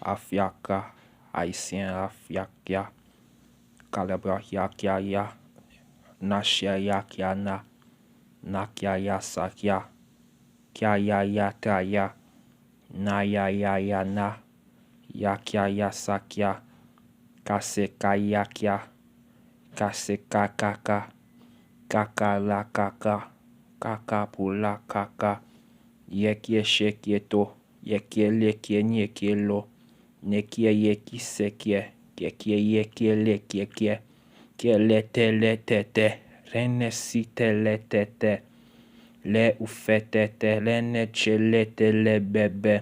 Afiaka, Haïtien Afiakia, Calabra Yakia, Nashia Yakiana, Nakia Sakia, Kya Taya, Naya Na, Yakia Sakia, Kaseka Yakia, Kaseka Kaka, Kaka la Kaka, Kaka Pula Kaka, Yekie Shekieto, Yekie Lekie Niekielo, Nekie Yeki Sekie, Kekie Lekie, Keletete, Renesite letete, Le ufetete, le nechelete le bebe,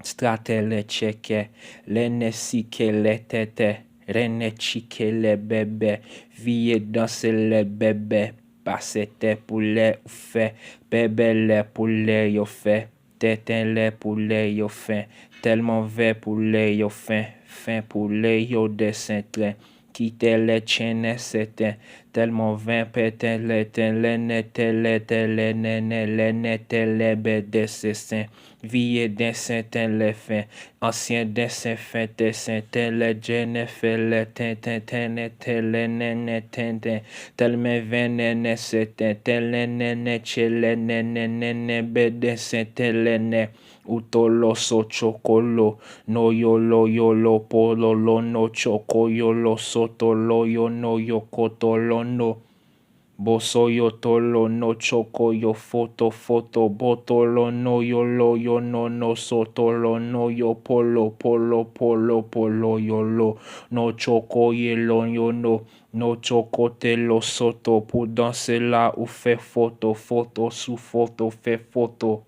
stratele cheke, le nesike le tete, renechike le bebe, vie danse le bebe, pasete pour le ufe, bebe le pour le yo fe, teten le pour le yo fin, tellement ve pour le yo fin pour le yo descentre. Quitte les chaînes c'était tellement vain pétain les nete les nene les bêtes saint vie d'un saint les fins ancien d'un saint fin des saint les jeunes fait les tintin les nene tintin tellement vain nene c'était tel nene chez les nene bêtes saint les nene Utolo so chokolo no yolo pololo no choko yolo sotolo yo no yokotolo no boso yo tolo no choko yo foto botolo no yolo yo no sotolo no yo polo yolo no choko yelo yo no choko te lo soto pour danser là ou fait photo sous photo fait photo